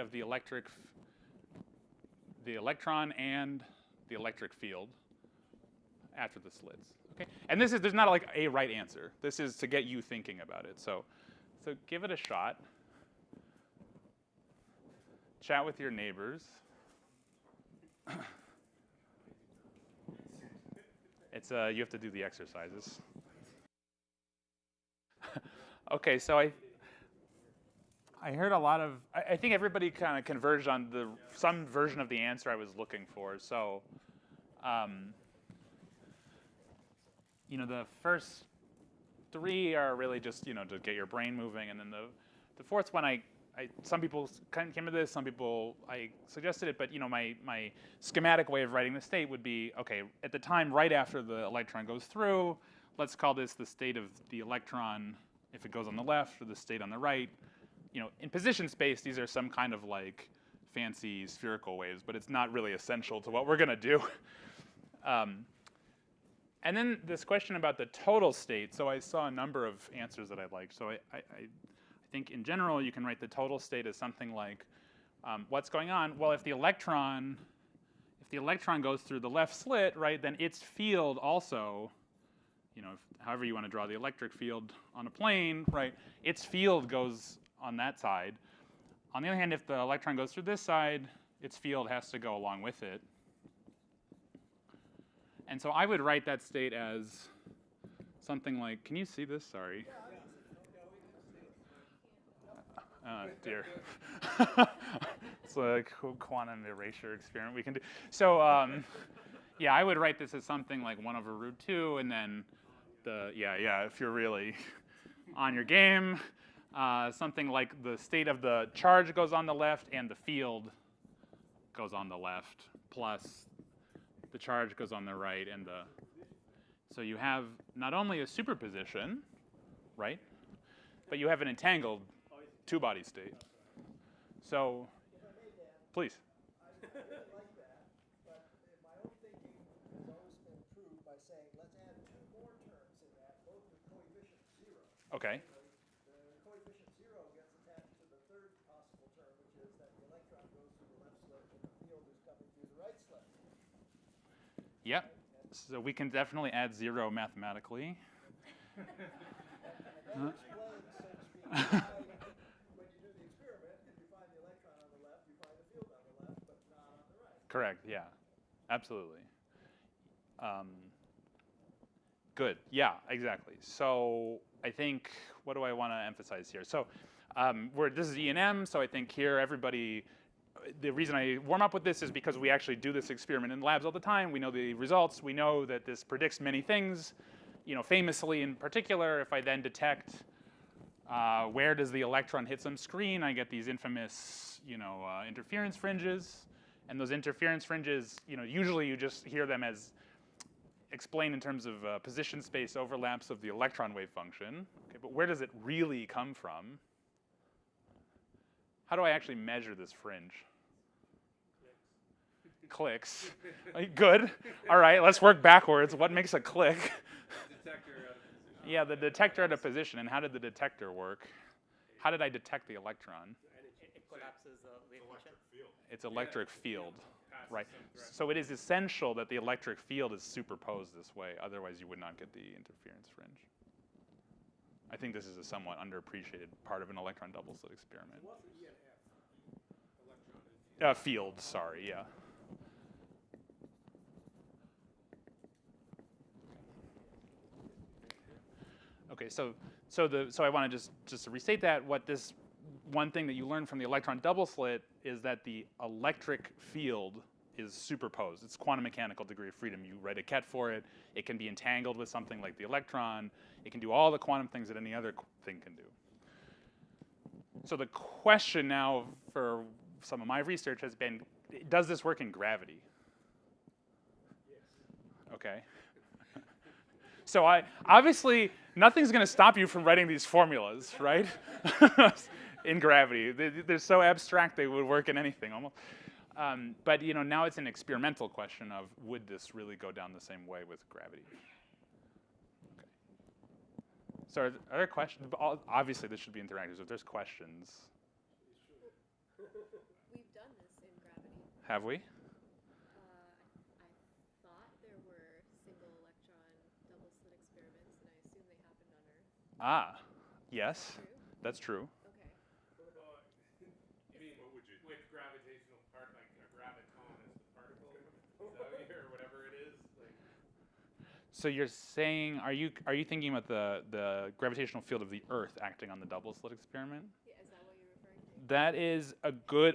of the electron and the electric field after the slits. Okay, and there's not like a right answer. This is to get you thinking about it. So give it a shot. Chat with your neighbors. It's you have to do the exercises. Okay, so I heard a lot of. I think everybody kind of converged on some version of the answer I was looking for. So, you know, the first three are really just to get your brain moving, and then the fourth one some people kind of came to this, some people I suggested it, but my schematic way of writing the state would be, okay, at the time right after the electron goes through, let's call this the state of the electron if it goes on the left, or the state on the right. In position space, these are some kind of like fancy spherical waves, but it's not really essential to what we're gonna do. And then this question about the total state. So I saw a number of answers that I liked. So I think in general, you can write the total state as something like, what's going on? Well, if the electron goes through the left slit, right, then its field also, however you want to draw the electric field on a plane, right, its field goes on that side. On the other hand, if the electron goes through this side, its field has to go along with it. And so I would write that state as something like, can you see this? Sorry. Dear. It's like a quantum erasure experiment we can do. So yeah, I would write this as something like 1/√2, and then if you're really on your game, something like the state of the charge goes on the left and the field goes on the left, plus the charge goes on the right, and so you have not only a superposition, right, but you have an entangled two-body state. So, please. I really like that, but my own thinking has always been proved by saying, let's add two more terms in that, both with coefficient 0. Okay. The coefficient 0 gets attached to the third possible term, which is that the electron goes through the left slit and the field is coming through the right slit. Yep. So we can definitely add 0 mathematically. And that explains, so to speak, when you do the experiment, if you find the electron on the left, you find the field on the left, but not on the right. Correct, yeah. Absolutely. Good, yeah, exactly. So I think, what do I want to emphasize here? So this is E&M, so I think here everybody, the reason I warm up with this is because we actually do this experiment in labs all the time. We know the results. We know that this predicts many things. Famously in particular, if I then detect where does the electron hit some screen, I get these infamous, interference fringes. And those interference fringes, usually you just hear them as explained in terms of position space overlaps of the electron wave function. Okay, but where does it really come from? How do I actually measure this fringe? Clicks. Good. All right, let's work backwards. What makes a click? Detector out of position. Yeah, the detector out of position. And how did the detector work? How did I detect the electron? It collapses the wave function. It's electric field, right? So it is essential that the electric field is superposed this way. Otherwise, you would not get the interference fringe. I think this is a somewhat underappreciated part of an electron double slit experiment. What's the E and F? Field, sorry, yeah. Okay, so I want to just to restate that. What this one thing that you learn from the electron double slit is that the electric field is superposed. It's quantum mechanical degree of freedom. You write a ket for it. It can be entangled with something like the electron. It can do all the quantum things that any other thing can do. So the question now for some of my research has been, does this work in gravity? Yes. Okay. So obviously, nothing's going to stop you from writing these formulas, right? In gravity. They're so abstract they would work in anything almost. But now it's an experimental question of, would this really go down the same way with gravity? Okay. So are there questions? Obviously, this should be interactive. So if there's questions. we've done this in gravity. Have we? I thought there were single electron double slit experiments, and I assume they happened on Earth. Ah, yes, True? that's true. Okay. You mean with gravitational part, like a graviton is the particle, is that what or whatever it is? Like, So you're saying, are you thinking about the gravitational field of the Earth acting on the double slit experiment? Yeah, is that what you're referring to? That is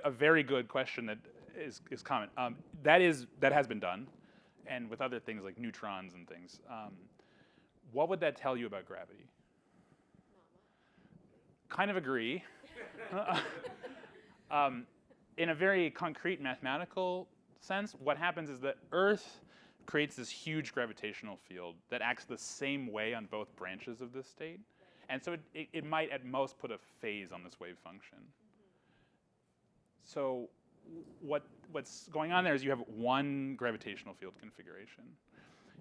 a very good question that is common. That has been done, and with other things like neutrons and things. What would that tell you about gravity? Not much. Kind of agree. In a very concrete mathematical sense, what happens is that Earth creates this huge gravitational field that acts the same way on both branches of this state. And so it might at most put a phase on this wave function. So what's going on there is you have one gravitational field configuration.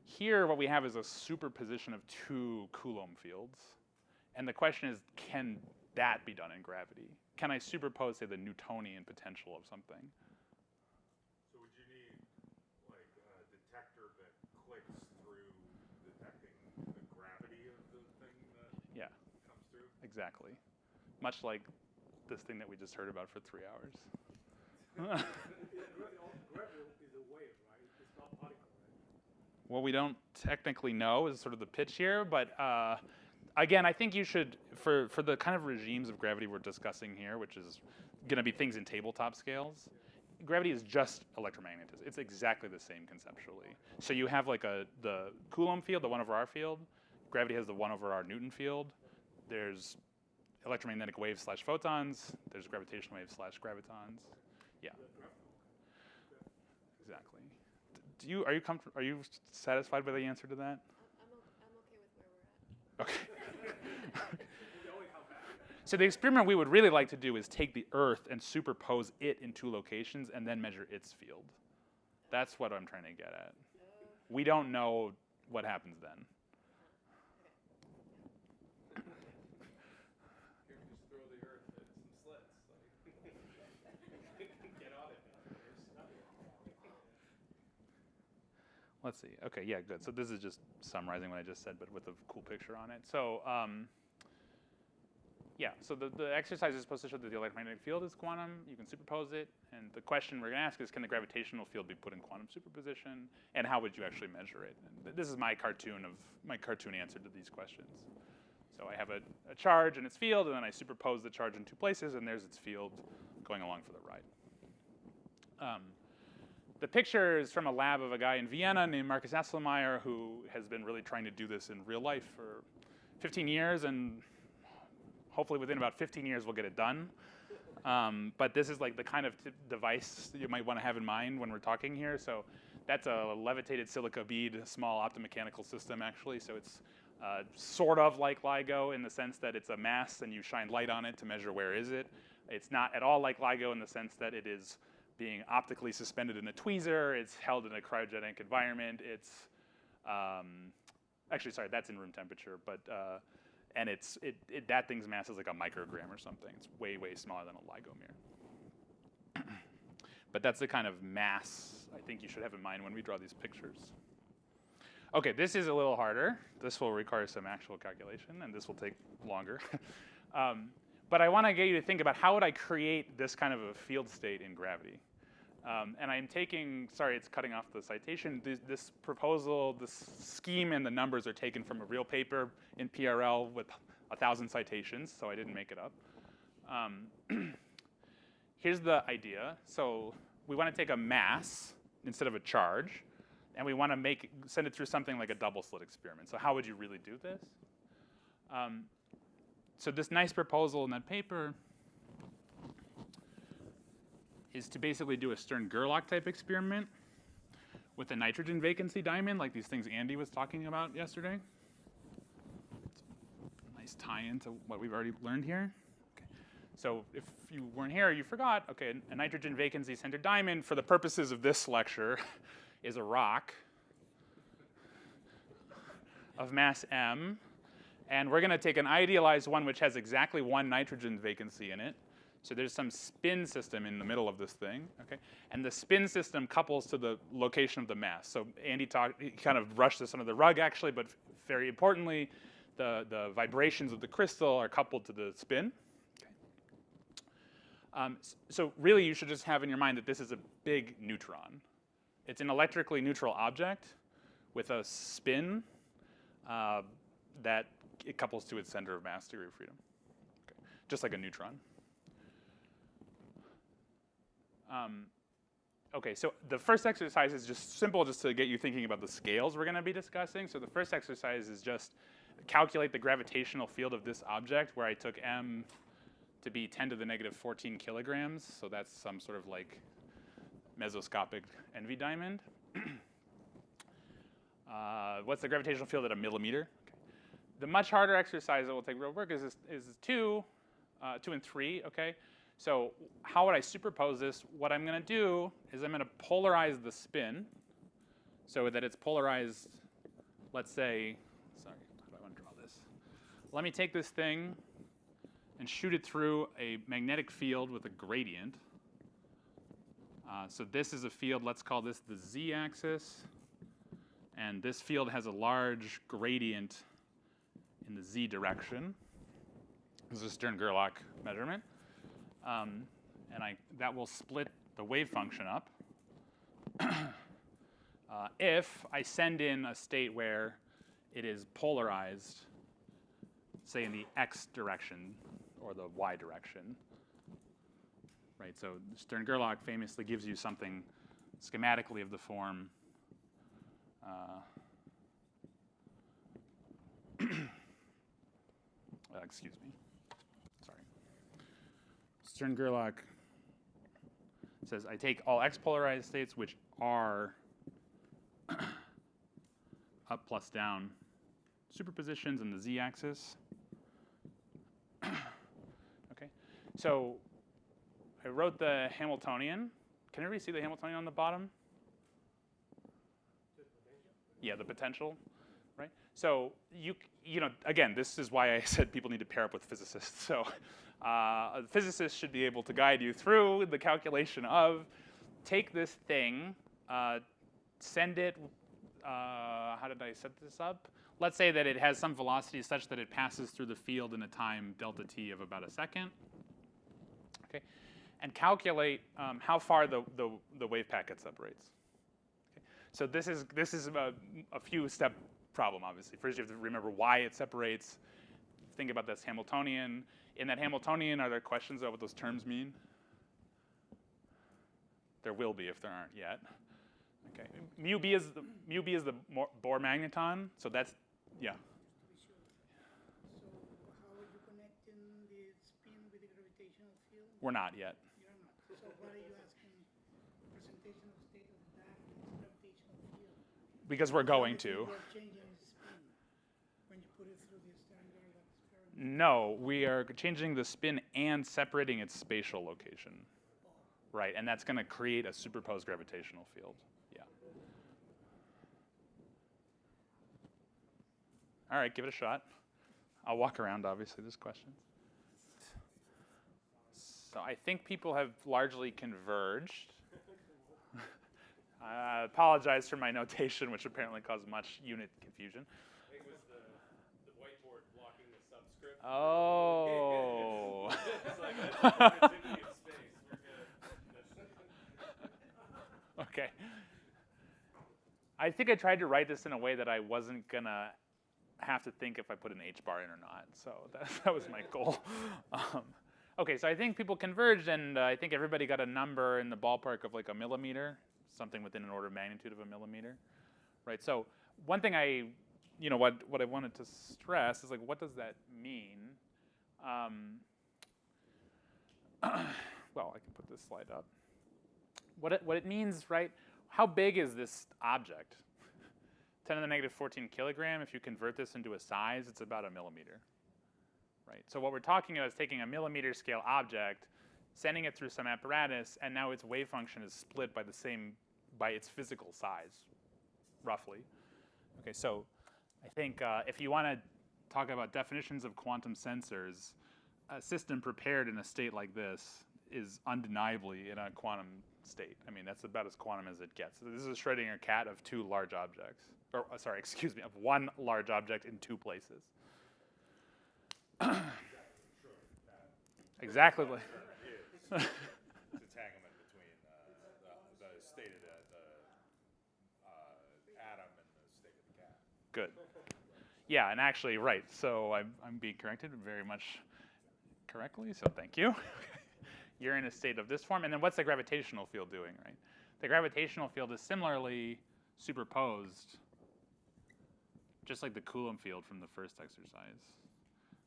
Here, what we have is a superposition of two Coulomb fields. And the question is, can that be done in gravity? Can I superpose, say, the Newtonian potential of something? So would you need like a detector that clicks through detecting the gravity of the thing that Yeah, comes through? exactly. Much like this thing that we just heard about for 3 hours. Gravity is a wave, right? It's not particle, right? What we don't technically know is sort of the pitch here, but again, I think you should, for the kind of regimes of gravity we're discussing here, which is going to be things in tabletop scales, gravity is just electromagnetism. It's exactly the same conceptually. So you have like the Coulomb field, the 1/r field. Gravity has the 1/r Newton field. There's electromagnetic waves / photons. There's gravitational waves / gravitons. Yeah. Exactly. Are you satisfied by the answer to that? I'm okay with where we're at. Okay. So the experiment we would really like to do is take the Earth and superpose it in two locations and then measure its field. That's what I'm trying to get at. We don't know what happens then. here we just throw the Earth at some slits. Like, get on it. Let's see. Okay, yeah, good. So this is just summarizing what I just said, but with a cool picture on it. So yeah, so the exercise is supposed to show that the electromagnetic field is quantum. You can superpose it. And the question we're going to ask is, can the gravitational field be put in quantum superposition? And how would you actually measure it? And this is my cartoon answer to these questions. So I have a charge and its field, and then I superpose the charge in two places, and there's its field going along for the ride. The picture is from a lab of a guy in Vienna named Markus Asselmeyer, who has been really trying to do this in real life for 15 years, and hopefully within about 15 years we'll get it done. But this is like the kind of device you might want to have in mind when we're talking here. So that's a levitated silica bead, small optomechanical system actually. So it's sort of like LIGO in the sense that it's a mass and you shine light on it to measure where is it. It's not at all like LIGO in the sense that it is being optically suspended in a tweezer. It's held in a cryogenic environment. It's actually, sorry, that's in room temperature, but and that thing's mass is like a microgram or something. It's way, way smaller than a LIGO mirror. But that's the kind of mass I think you should have in mind when we draw these pictures. Okay, this is a little harder. This will require some actual calculation, and this will take longer. But I want to get you to think about how would I create this kind of a field state in gravity. And I'm taking, sorry, it's cutting off the citation. This proposal, this scheme and the numbers are taken from a real paper in PRL with 1,000 citations, so I didn't make it up. Here's the idea. So we want to take a mass instead of a charge, and we want to send it through something like a double slit experiment. So how would you really do this? So this nice proposal in that paper is to basically do a Stern-Gerlach type experiment with a nitrogen vacancy diamond, like these things Andy was talking about yesterday. Nice tie-in to what we've already learned here. Okay. So if you weren't here, you forgot, okay, a nitrogen vacancy centered diamond, for the purposes of this lecture, is a rock of mass m. And we're going to take an idealized one which has exactly one nitrogen vacancy in it. So there's some spin system in the middle of this thing, okay? And the spin system couples to the location of the mass. So Andy he kind of brushed this under the rug actually, but very importantly, the vibrations of the crystal are coupled to the spin. Okay. So really you should just have in your mind that this is a big neutron. It's an electrically neutral object with a spin that it couples to its center of mass, degree of freedom, okay. Just like a neutron. Okay, so the first exercise is just simple, just to get you thinking about the scales we're going to be discussing. So the first exercise is just calculate the gravitational field of this object, where I took m to be 10 to the negative 14 kilograms. So that's some sort of like mesoscopic envy diamond. What's the gravitational field at a millimeter? Okay. The much harder exercise that will take real work is 2 and 3, okay? So how would I superpose this? What I'm going to do is I'm going to polarize the spin so that it's polarized, let's say, sorry, how do I want to draw this? Let me take this thing and shoot it through a magnetic field with a gradient. So this is a field, let's call this the z-axis. And this field has a large gradient in the z direction. This is a Stern-Gerlach measurement. And that will split the wave function up if I send in a state where it is polarized, say in the x direction or the y direction. Right, so Stern-Gerlach famously gives you something schematically of the form excuse me. Sorry. Stern-Gerlach says I take all x polarized states which are up plus down superpositions in the z-axis. Okay, so I wrote the Hamiltonian. Can everybody see the Hamiltonian on the bottom? Yeah, the potential, right? So you know, again, this is why I said people need to pair up with physicists. So a physicist should be able to guide you through the calculation of take this thing, send it. How did I set this up? Let's say that it has some velocity such that it passes through the field in a time delta t of about a second. Okay, and calculate how far the wave packet separates. Okay. So this is a few step problem, obviously. First, you have to remember why it separates. Think about this Hamiltonian. In that Hamiltonian, are there questions about what those terms mean? There will be if there aren't yet. Okay. Mu b is the Bohr magneton. So that's yeah. So how are you connecting the spin with the gravitational field? We're not yet. You're not. So what are you asking? Presentation of state of the gravitational field. Because we're going to. You're changing the spin when you put it through the Stern-Gerlach experiment. No, we are changing the spin and separating its spatial location. Right, and that's going to create a superposed gravitational field. Yeah. All right, give it a shot. I'll walk around, obviously, there's questions. So I think people have largely converged. I apologize for my notation, which apparently caused much unit confusion. I think it was the whiteboard blocking the subscript. Oh. It's like that's the productivity of space. We're good. Okay. I think I tried to write this in a way that I wasn't going to have to think if I put an H bar in or not. So that was my goal. Okay, so I think people converged, and I think everybody got a number in the ballpark of like a millimeter, something within an order of magnitude of a millimeter, right? So one thing what I wanted to stress is like, what does that mean? Well, I can put this slide up. What it means, right? How big is this object? 10 to the negative 14 kilogram. If you convert this into a size, it's about a millimeter, right? So what we're talking about is taking a millimeter scale object, sending it through some apparatus, and now its wave function is split by its physical size, roughly. Okay, so I think if you want to talk about definitions of quantum sensors, a system prepared in a state like this is undeniably in a quantum state. I mean, that's about as quantum as it gets. So this is a Schrodinger cat of two large objects. Or, sorry, excuse me, of one large object in two places. Exactly. It's entanglement between the state of the atom and the state of the cat. Good. Yeah, and actually, right. So I'm being corrected very much correctly, so thank you. You're in a state of this form, and then what's the gravitational field doing, right? The gravitational field is similarly superposed, just like the Coulomb field from the first exercise,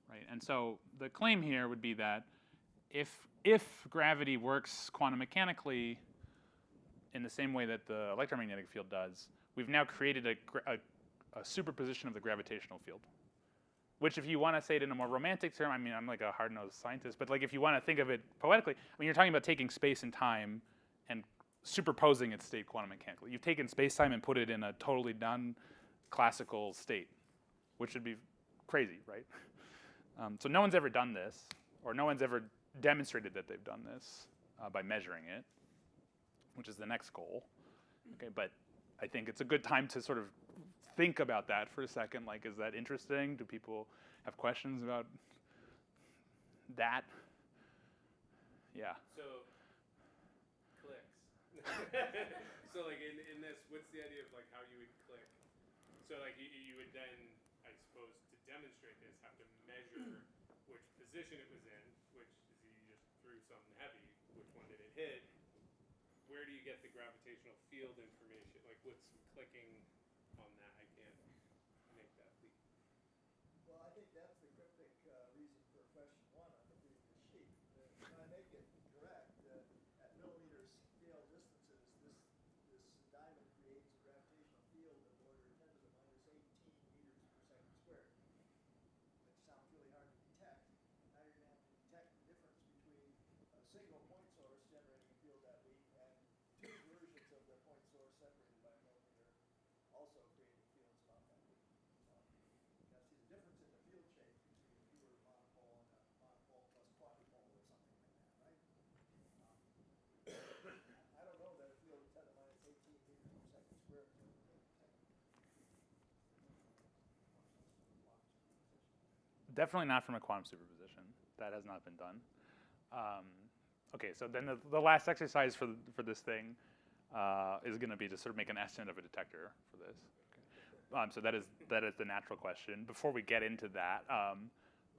right? And so the claim here would be that if gravity works quantum mechanically in the same way that the electromagnetic field does, we've now created a superposition of the gravitational field. Which, if you want to say it in a more romantic term, I mean, I'm like a hard-nosed scientist, but like if you want to think of it poetically, I mean, you're talking about taking space and time and superposing its state quantum mechanically. You've taken space-time and put it in a totally non-classical state, which would be crazy, right? So no one's ever done this, or no one's ever demonstrated that they've done this by measuring it, which is the next goal. Okay, but I think it's a good time to sort of think about that for a second. Like, is that interesting? Do people have questions about that? Yeah. So, clicks. So, like, in this, what's the idea of, like, how you would click? So, like, you would then, I suppose, to demonstrate this, have to measure which position it was in, which is you just threw something heavy, which one did it hit? Where do you get the gravitational field information? Like, what's clicking on that? I can't make that leap. Well, I think that's the cryptic reason for question one on the sheet. When I make it correct, at millimeter scale distances, this diamond creates a gravitational field of the order 10 to the minus 18 meters per second squared, which sounds really hard to detect. Now you're going to have to detect the difference between a single point source generating a field that weak and two versions of the point source separated by a millimeter also creating fields about that weak. So you see the difference in the field shape between a pure monopole and a monopole plus quadrupole or something like that, right? I don't know that a field 10 to the minus 18 meters per second squared is ever been detected. Definitely not from a quantum superposition. That has not been done. Okay, so then the last exercise for this thing is going to be to sort of make an estimate of a detector for this. Okay. So that is the natural question. Before we get into that,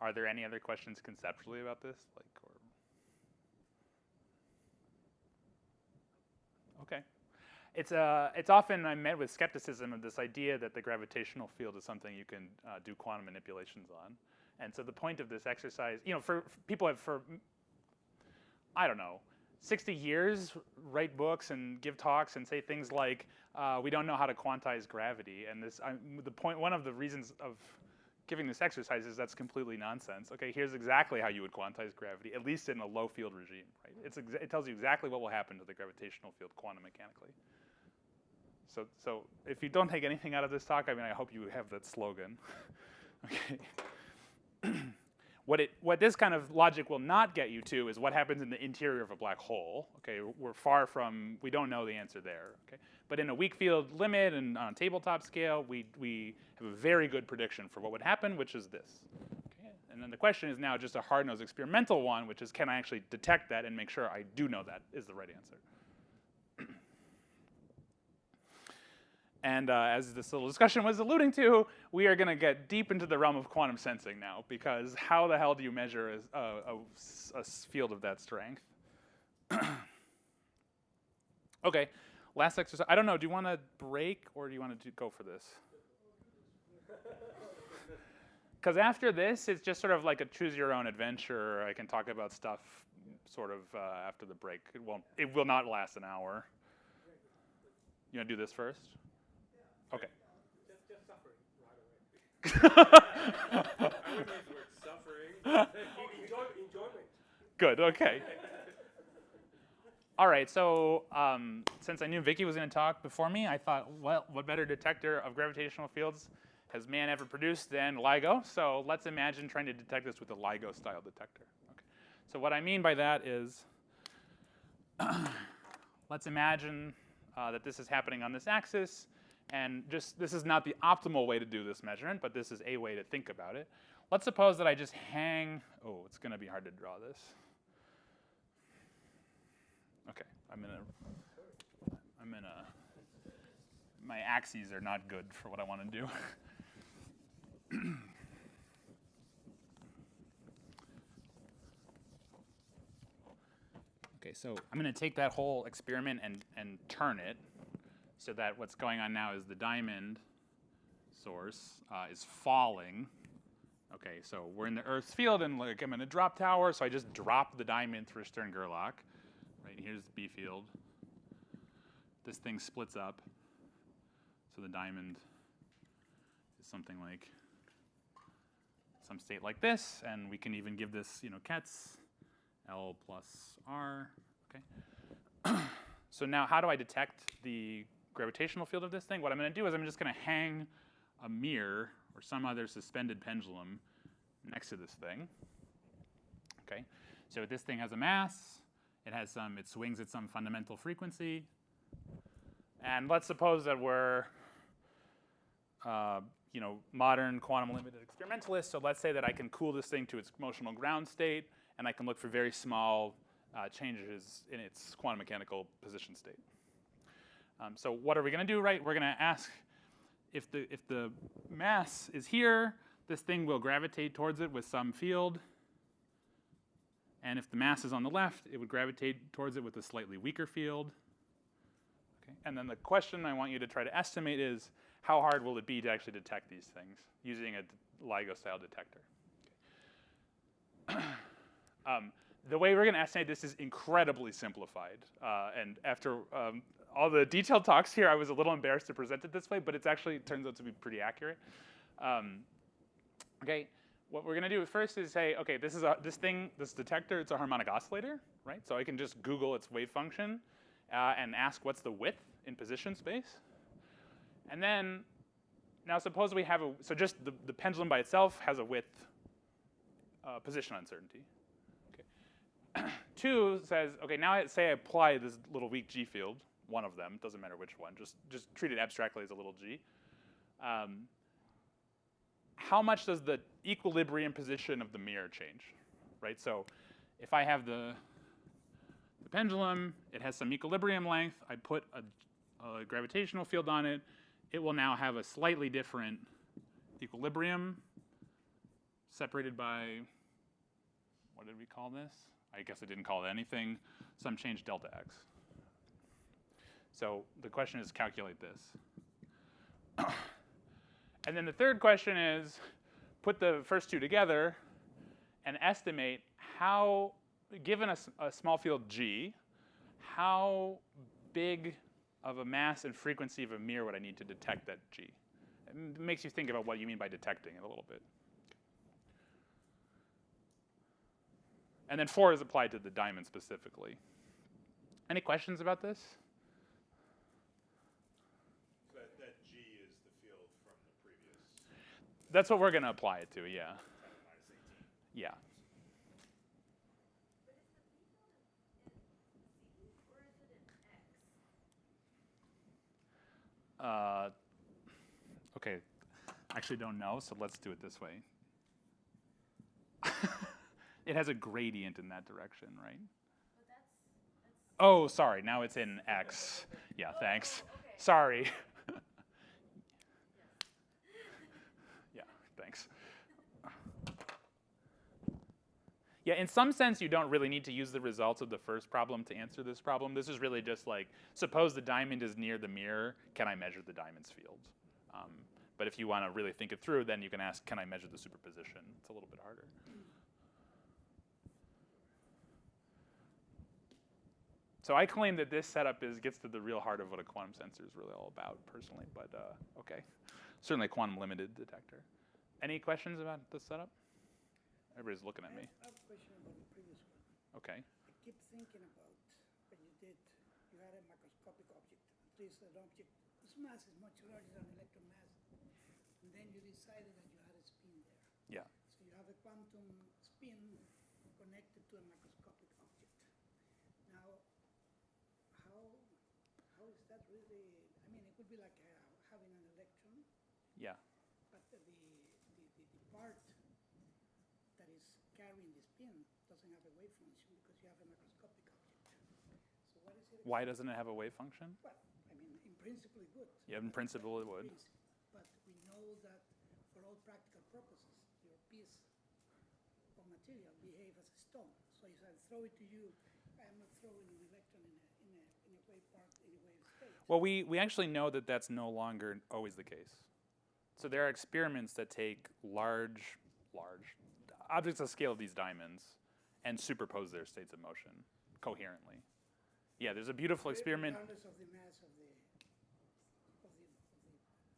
are there any other questions conceptually about this? Like, okay. It's often I'm met with skepticism of this idea that the gravitational field is something you can do quantum manipulations on. And so the point of this exercise, you know, for people have I don't know, 60 years, write books and give talks and say things like, we don't know how to quantize gravity. And one of the reasons of giving this exercise is that's completely nonsense. Okay, here's exactly how you would quantize gravity, at least in a low field regime, right? It tells you exactly what will happen to the gravitational field quantum mechanically. So if you don't take anything out of this talk, I mean, I hope you have that slogan. Okay. What this kind of logic will not get you to is what happens in the interior of a black hole. Okay, we don't know the answer there. Okay, but in a weak field limit and on a tabletop scale, we have a very good prediction for what would happen, which is this. Okay, and then the question is now just a hard-nosed experimental one, which is can I actually detect that and make sure I do know that is the right answer. And as this little discussion was alluding to, we are going to get deep into the realm of quantum sensing now, because how the hell do you measure a field of that strength? Okay, last exercise. I don't know, do you want to break or do you want to go for this? Because after this, it's just sort of like a choose your own adventure. I can talk about stuff sort of after the break. It will not last an hour. You want to do this first? Okay. Just suffering right away. I wouldn't use the word suffering. Enjoyment. Good, okay. All right, so since I knew Vicky was going to talk before me, I thought, well, what better detector of gravitational fields has man ever produced than LIGO. So let's imagine trying to detect this with a LIGO-style detector. Okay. So what I mean by that is, let's imagine that this is happening on this axis. And just this is not the optimal way to do this measurement, but this is a way to think about it. Let's suppose that I just hang. Oh, it's going to be hard to draw this. Okay, my axes are not good for what I want to do. Okay, so I'm going to take that whole experiment and turn it so that what's going on now is the diamond source is falling. Okay, so we're in the Earth's field, and like I'm in a drop tower, so I just drop the diamond through Stern-Gerlach. Right, here's the B field. This thing splits up, so the diamond is something like some state like this, and we can even give this, Ketz, L plus R. Okay. So now, how do I detect the gravitational field of this thing? What I'm going to do is I'm just going to hang a mirror or some other suspended pendulum next to this thing. Okay, so this thing has a mass. It swings at some fundamental frequency. And let's suppose that we're, modern quantum limited experimentalists. So let's say that I can cool this thing to its motional ground state, and I can look for very small changes in its quantum mechanical position state. So what are we going to do, right? We're going to ask if the mass is here, this thing will gravitate towards it with some field. And if the mass is on the left, it would gravitate towards it with a slightly weaker field. Okay. And then the question I want you to try to estimate is, how hard will it be to actually detect these things using a LIGO-style detector? Okay. The way we're going to estimate this is incredibly simplified. And after all the detailed talks here, I was a little embarrassed to present it this way, but it actually turns out to be pretty accurate. Okay, what we're going to do first is say, okay, this detector, it's a harmonic oscillator, right? So I can just Google its wave function and ask what's the width in position space. And then, now suppose we have so just the pendulum by itself has a width position uncertainty. 2 says, okay, now say I apply this little weak G field, one of them, doesn't matter which one, just treat it abstractly as a little G. How much does the equilibrium position of the mirror change, right? So if I have the pendulum, it has some equilibrium length, I put a gravitational field on it, it will now have a slightly different equilibrium separated by, what did we call this? I guess I didn't call it anything, some change delta x. So the question is calculate this. And then the third question is put the first two together and estimate how, given a small field G, how big of a mass and frequency of a mirror would I need to detect that G? It makes you think about what you mean by detecting it a little bit. And then 4 is applied to the diamond specifically. Any questions about this? That G is the field from the previous. That's what we're going to apply it to, yeah. 10 minus 18. Yeah. But is the B field in C or is it in X? Okay, I actually don't know, so let's do it this way. It has a gradient in that direction, right? But that's Oh, sorry, now it's in X. Yeah, thanks. okay. Sorry. Yeah, thanks. Yeah, in some sense, you don't really need to use the results of the first problem to answer this problem. This is really just like, suppose the diamond is near the mirror, can I measure the diamond's field? But if you want to really think it through, then you can ask, can I measure the superposition? It's a little bit harder. So I claim that this setup gets to the real heart of what a quantum sensor is really all about, personally. But okay, certainly a quantum limited detector. Any questions about this setup? Everybody's looking at me. I have a question about the previous one. Okay. I keep thinking about when you had a microscopic object, at least an object whose mass is much larger than electron mass. and then you decided that you had a spin there. Yeah. So you have a quantum spin connected to a macroscopic object. Now, how is that really? I mean, it could be like having an electron, Yeah. but the part that is carrying the spin doesn't have a wave function because you have a macroscopic object. So what is it? Why doesn't it have a wave function? Well, I mean, in principle it would. Yeah, in principle it would. But we know that for all practical purposes, your piece of material behave as a stone. So if I throw it to you, I'm not throwing an electron in a wave part, in a wave state. Well, we actually know that that's no longer always the case. So there are experiments that take large objects the scale of these diamonds and superpose their states of motion coherently. Yeah, there's a beautiful experiment. Regardless of the mass of the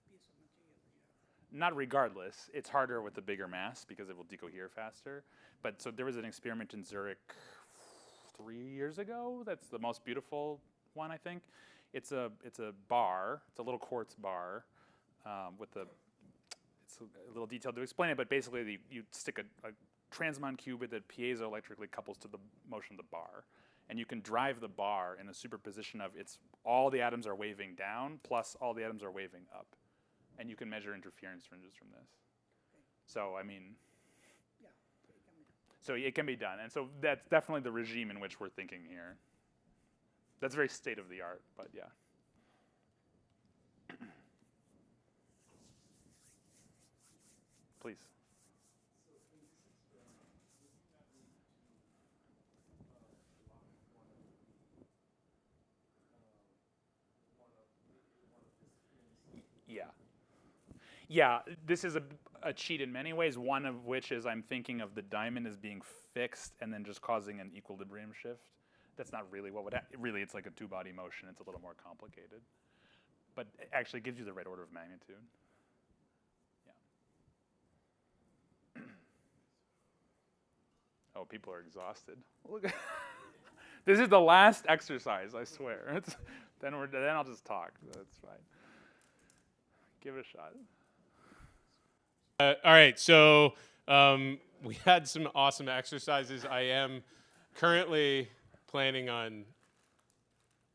piece of material that you have there. Not regardless, it's harder with the bigger mass because it will decohere faster. But so there was an experiment in Zurich 3 years ago. That's the most beautiful one, I think. It's a bar. It's a little quartz bar with a. It's a little detailed to explain it, but basically you stick a transmon qubit that piezoelectrically couples to the motion of the bar, and you can drive the bar in a superposition of all the atoms are waving down plus all the atoms are waving up, and you can measure interference fringes from this. So I mean. Yeah, it can be done. So it can be done, and so that's definitely the regime in which we're thinking here. That's very state of the art, but yeah. Please. Yeah. Yeah, this is a cheat in many ways, one of which is I'm thinking of the diamond as being fixed and then just causing an equilibrium shift. That's not really what would happen. Really, it's like a two-body motion. It's a little more complicated. But it actually gives you the right order of magnitude. Yeah. Oh, people are exhausted. Look. This is the last exercise, I swear. Then I'll just talk. That's fine. Give it a shot. All right, so we had some awesome exercises. I am currently planning on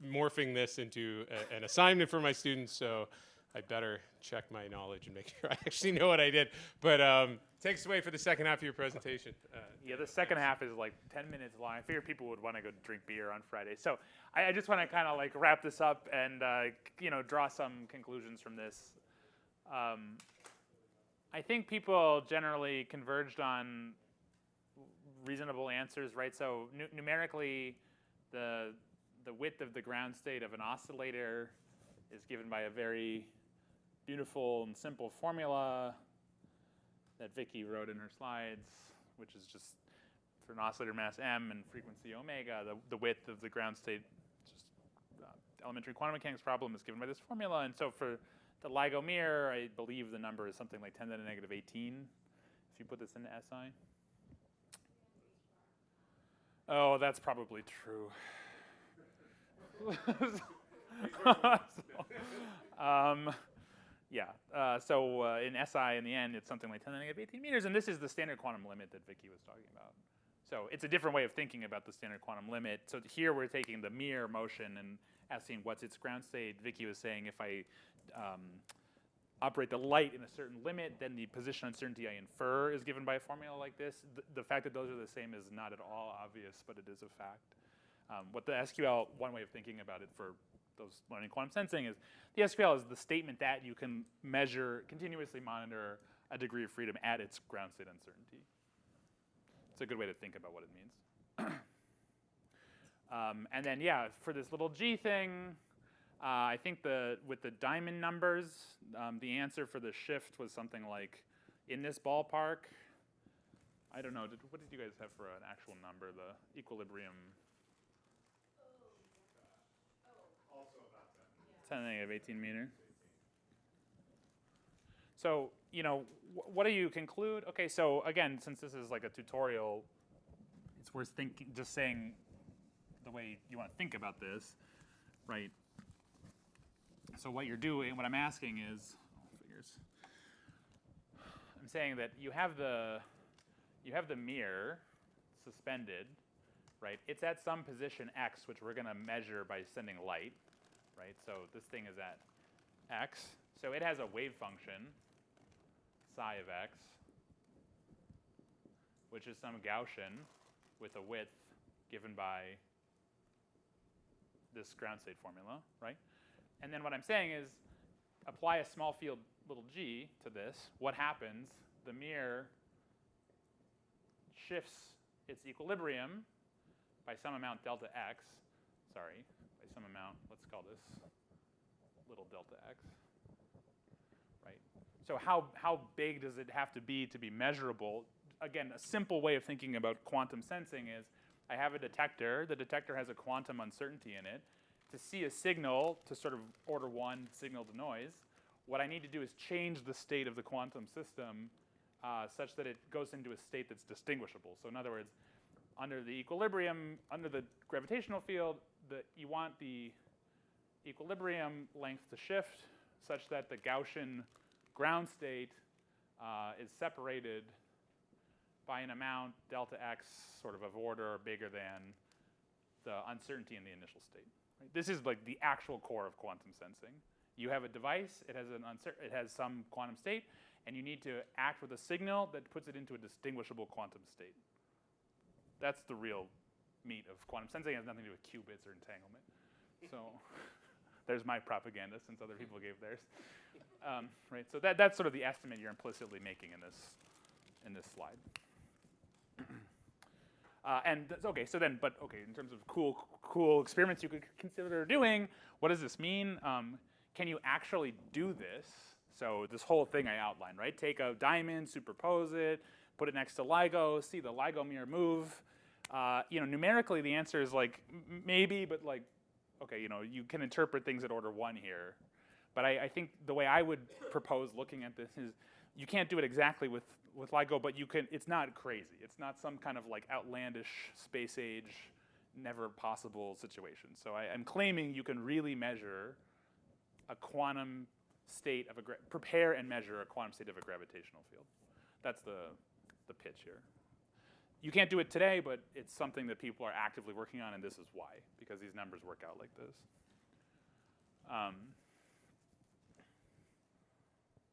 morphing this into an assignment for my students, so I better check my knowledge and make sure I actually know what I did. But take us away for the second half of your presentation. Yeah, the second half is like 10 minutes long. I figure people would want to go drink beer on Friday. So I just want to kind of like wrap this up and draw some conclusions from this. I think people generally converged on reasonable answers, right? So numerically, the width of the ground state of an oscillator is given by a very beautiful and simple formula that Vicky wrote in her slides, which is just for an oscillator mass m and frequency omega, the width of the ground state, just elementary quantum mechanics problem is given by this formula. And so for the LIGO mirror, I believe the number is something like 10 to the negative 18, if you put this into SI. Oh, that's probably true. So in SI, in the end, it's something like 10 to the negative 18 meters, and this is the standard quantum limit that Vicky was talking about. So it's a different way of thinking about the standard quantum limit. So here we're taking the mirror motion and asking what's its ground state. Vicky was saying if I operate the light in a certain limit, then the position uncertainty I infer is given by a formula like this. The fact that those are the same is not at all obvious, but it is a fact. What the SQL, one way of thinking about it for those learning quantum sensing is, the SQL is the statement that you can measure, continuously monitor a degree of freedom at its ground state uncertainty. It's a good way to think about what it means. And then, yeah, for this little g thing, I think with the diamond numbers, the answer for the shift was something like in this ballpark. I don't know, what did you guys have for an actual number, the equilibrium? Also about that. 10 to the negative 18 meters. So, what do you conclude? Okay, so again, since this is like a tutorial, it's worth just saying the way you want to think about this, right? So what you're doing, what I'm asking is, saying that you have the mirror suspended, right? It's at some position x, which we're going to measure by sending light, right? So this thing is at x. So it has a wave function, psi of x, which is some Gaussian with a width given by this ground state formula, right? And then what I'm saying is apply a small field little g to this. What happens? The mirror shifts its equilibrium by some amount delta x. Sorry, by some amount, let's call this little delta x. Right? So how big does it have to be measurable? Again, a simple way of thinking about quantum sensing is I have a detector. The detector has a quantum uncertainty in it. To see a signal, to sort of order 1 signal to noise, what I need to do is change the state of the quantum system such that it goes into a state that's distinguishable. So in other words, under the equilibrium, under the gravitational field, you want the equilibrium length to shift such that the Gaussian ground state is separated by an amount, delta x, sort of order bigger than the uncertainty in the initial state. Right? This is like the actual core of quantum sensing. You have a device, it has some quantum state, and you need to act with a signal that puts it into a distinguishable quantum state. That's the real meat of quantum sensing. It has nothing to do with qubits or entanglement. So there's my propaganda since other people gave theirs. Right? So that's sort of the estimate you're implicitly making in this slide. Okay, so then, in terms of cool experiments you could consider doing, what does this mean? Can you actually do this? So this whole thing I outlined, right? Take a diamond, superpose it, put it next to LIGO, see the LIGO mirror move. Numerically the answer is like maybe, but like, okay, you can interpret things at order 1 here. But I think the way I would propose looking at this is you can't do it exactly with LIGO, but you can. It's not crazy. It's not some kind of like outlandish space age, never possible situation. So I'm claiming you can really measure a quantum state of prepare and measure a quantum state of a gravitational field. That's the pitch here. You can't do it today, but it's something that people are actively working on, and this is why, because these numbers work out like this.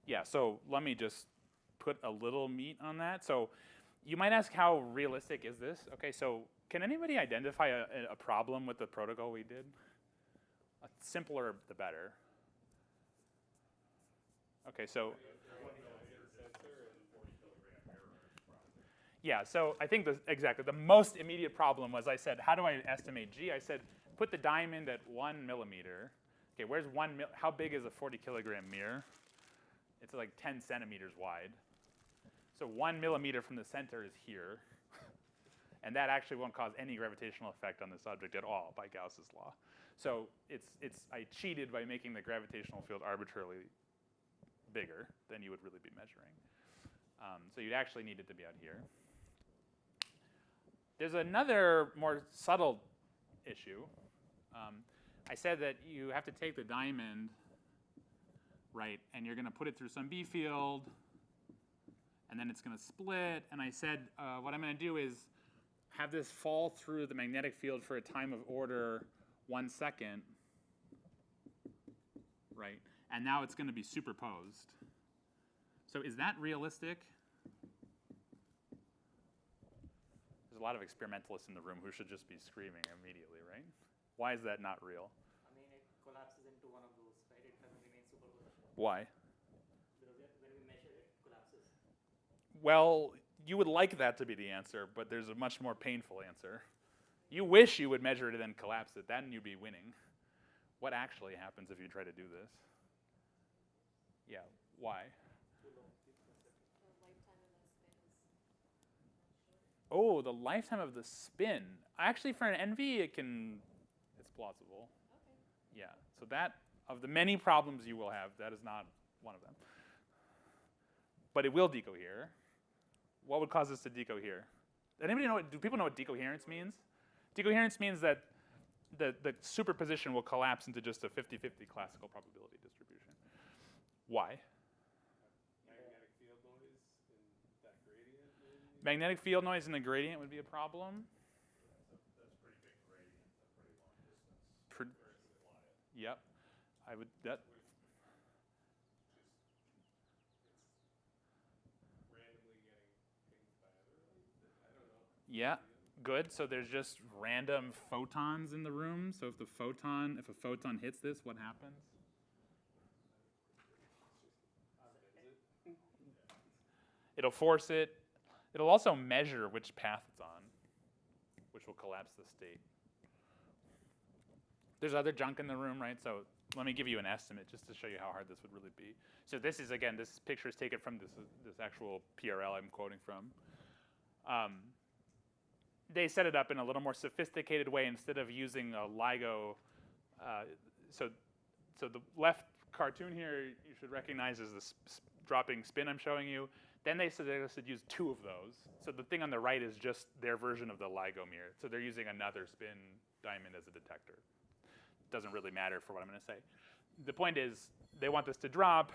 Yeah, so let me just put a little meat on that. So you might ask, how realistic is this? Okay, so can anybody identify a problem with the protocol we did? Simpler, the better. Okay, so yeah, so I think exactly the most immediate problem was I said, how do I estimate G? I said, put the diamond at 1 millimeter. Okay, where's how big is a 40 kilogram mirror? It's like 10 centimeters wide. So 1 millimeter from the center is here. And that actually won't cause any gravitational effect on this object at all by Gauss's law. So I cheated by making the gravitational field arbitrarily bigger than you would really be measuring. So you'd actually need it to be out here. There's another more subtle issue. I said that you have to take the diamond, right, and you're going to put it through some B field, and then it's going to split. And I said what I'm going to do is have this fall through the magnetic field for a time of order 1 second, right? And now it's going to be superposed. So is that realistic? There's a lot of experimentalists in the room who should just be screaming immediately, right? Why is that not real? I mean, it collapses into one of those, right? It doesn't remain superposed. Why? Because when we measure it, it collapses. Well, you would like that to be the answer, but there's a much more painful answer. You wish you would measure it and then collapse it. Then you'd be winning. What actually happens if you try to do this? Yeah, why? Oh, the lifetime of the spin. Actually, for an NV, it's plausible. Okay. Yeah, so that, of the many problems you will have, that is not one of them. But it will decohere. What would cause this to decohere? Do people know what decoherence means? Decoherence means that the superposition will collapse into just a 50-50 classical probability distribution. Why? Magnetic field noise Magnetic field noise in the gradient would be a problem. That's a pretty big gradient, a pretty long distance. Pre- Where does it lie? Yep. I would that. Randomly getting pinged by other, I don't know. Yeah. Good. So there's just random photons in the room. So if a photon hits this, what happens? It'll force it. It'll also measure which path it's on, which will collapse the state. There's other junk in the room, right? So let me give you an estimate just to show you how hard this would really be. So this is, again, this picture is taken from this actual PRL I'm quoting from. They set it up in a little more sophisticated way instead of using a LIGO. So the left cartoon here you should recognize is the dropping spin I'm showing you. Then they suggested use 2 of those. So the thing on the right is just their version of the LIGO mirror. So they're using another spin diamond as a detector. Doesn't really matter for what I'm going to say. The point is they want this to drop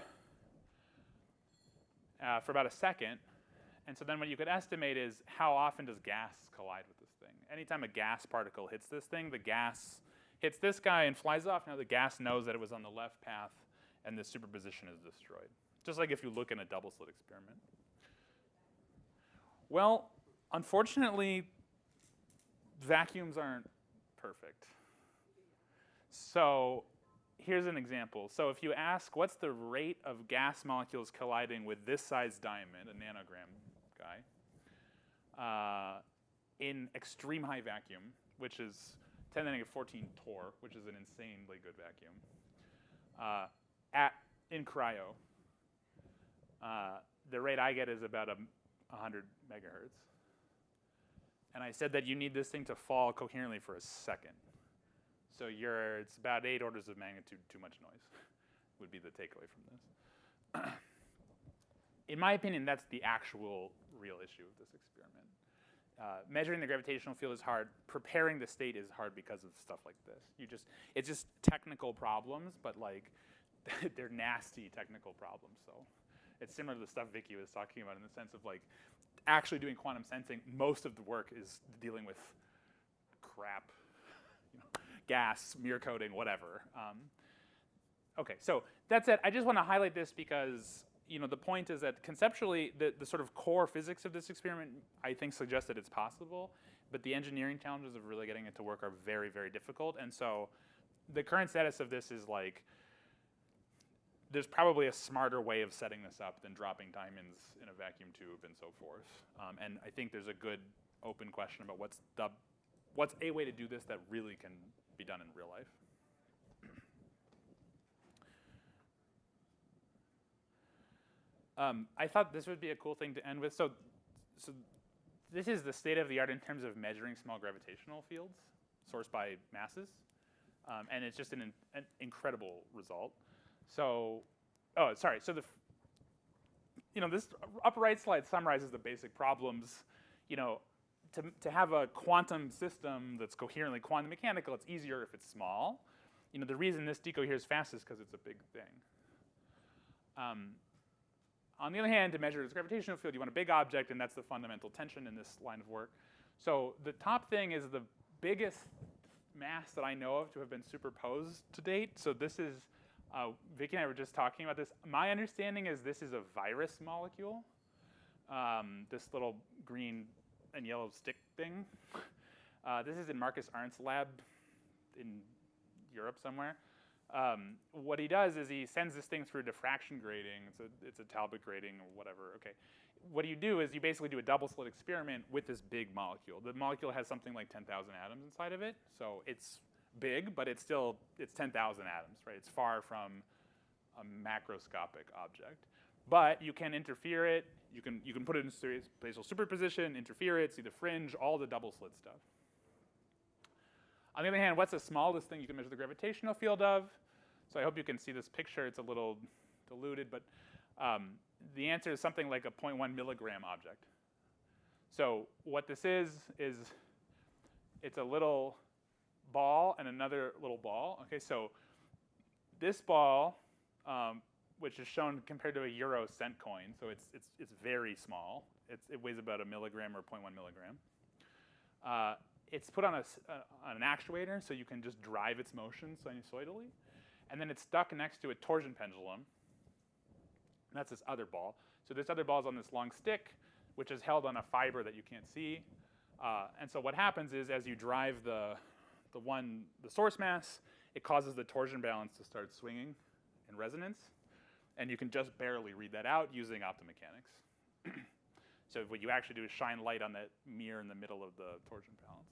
for about a second. And so then what you could estimate is how often does gas collide with this thing. Anytime a gas particle hits this thing, the gas hits this guy and flies off. Now the gas knows that it was on the left path, and the superposition is destroyed. Just like if you look in a double slit experiment. Well, unfortunately, vacuums aren't perfect. So here's an example. So if you ask what's the rate of gas molecules colliding with this size diamond, a nanogram guy, in extreme high vacuum, which is 10 to the negative 14 torr, which is an insanely good vacuum, in cryo, the rate I get is about 100 megahertz. And I said that you need this thing to fall coherently for a second. So it's about 8 orders of magnitude too much noise, would be the takeaway from this. In my opinion, that's the actual real issue of this experiment. Measuring the gravitational field is hard. Preparing the state is hard because of stuff like this. It's just technical problems, but like they're nasty technical problems. So it's similar to the stuff Vicky was talking about in the sense of like actually doing quantum sensing. Most of the work is dealing with crap, gas, mirror coding, whatever. Okay, so that's it. I just want to highlight this because the point is that conceptually, the sort of core physics of this experiment, I think, suggests that it's possible, but the engineering challenges of really getting it to work are very, very difficult. And so the current status of this is like, there's probably a smarter way of setting this up than dropping diamonds in a vacuum tube and so forth. And I think there's a good open question about what's a way to do this that really can be done in real life. I thought this would be a cool thing to end with. So this is the state of the art in terms of measuring small gravitational fields sourced by masses. And it's just an incredible result. So, So this upper right slide summarizes the basic problems. To have a quantum system that's coherently quantum mechanical, it's easier if it's small. The reason this decoheres fast is because it's a big thing. On the other hand, to measure its gravitational field, you want a big object, and that's the fundamental tension in this line of work. So the top thing is the biggest mass that I know of to have been superposed to date. So this is, Vicky and I were just talking about this. My understanding is this is a virus molecule, this little green and yellow stick thing. This is in Marcus Arndt's lab in Europe somewhere. What he does is he sends this thing through diffraction grading. It's a Talbot grading or whatever. Okay. What you do is you basically do a double slit experiment with this big molecule. The molecule has something like 10,000 atoms inside of it. So it's big, but it's 10,000 atoms, right? It's far from a macroscopic object. But you can interfere it. You can put it in spatial superposition, interfere it, see the fringe, all the double slit stuff. On the other hand, what's the smallest thing you can measure the gravitational field of? So I hope you can see this picture. It's a little diluted, but the answer is something like a 0.1 milligram object. So what this is it's a little ball and another little ball. Okay, so this ball, which is shown compared to a euro cent coin, so it's very small. It weighs about 1 milligram or 0.1 milligram. It's put on on an actuator, so you can just drive its motion sinusoidally. And then it's stuck next to a torsion pendulum. And that's this other ball. So this other ball is on this long stick, which is held on a fiber that you can't see. And so what happens is, as you drive the source mass, it causes the torsion balance to start swinging in resonance. And you can just barely read that out using optomechanics. So what you actually do is shine light on that mirror in the middle of the torsion balance.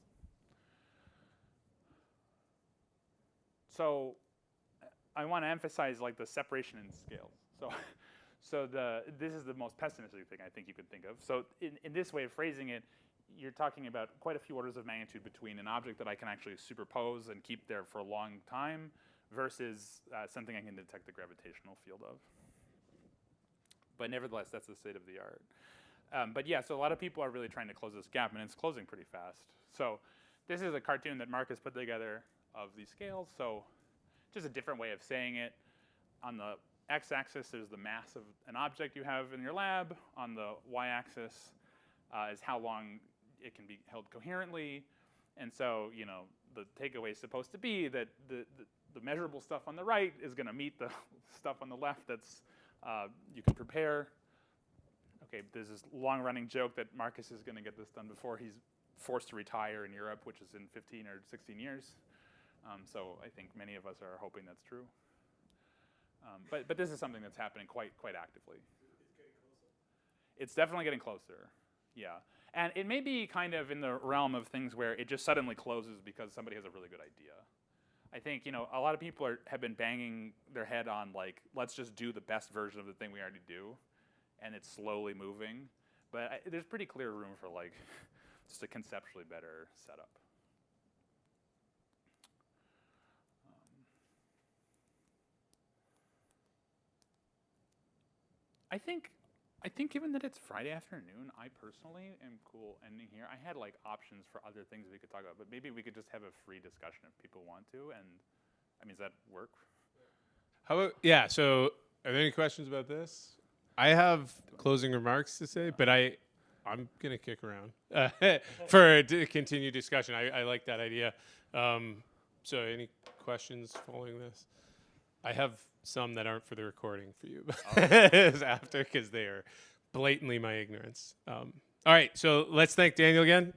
So I want to emphasize like the separation in scales. So this is the most pessimistic thing I think you could think of. So in this way of phrasing it, you're talking about quite a few orders of magnitude between an object that I can actually superpose and keep there for a long time versus something I can detect the gravitational field of. But nevertheless, that's the state of the art. But yeah, so a lot of people are really trying to close this gap, and it's closing pretty fast. So this is a cartoon that Marcus put together of these scales. So just a different way of saying it. On the x-axis, there's the mass of an object you have in your lab. On the y-axis is how long it can be held coherently. And so, you know, the takeaway is supposed to be that the measurable stuff on the right is going to meet the stuff on the left that's you can prepare. Okay, there's this long-running joke that Marcus is going to get this done before he's forced to retire in Europe, which is in 15 or 16 years. So I think many of us are hoping that's true. But this is something that's happening quite actively. It's getting closer. It's definitely getting closer, yeah. And it may be kind of in the realm of things where it just suddenly closes because somebody has a really good idea. I think, you know, a lot of people have been banging their head on, like, let's just do the best version of the thing we already do, and it's slowly moving. But there's pretty clear room for, like, just a conceptually better setup. I think given that it's Friday afternoon, I personally am cool ending here. I had like options for other things we could talk about, but maybe we could just have a free discussion if people want to. And I mean, does that work? How about, yeah, so are there any questions about this? I have closing remarks to say, but I'm going to kick around for a continued discussion. I like that idea. So any questions following this? I have some that aren't for the recording for you after, because they are blatantly my ignorance. All right, so let's thank Daniel again.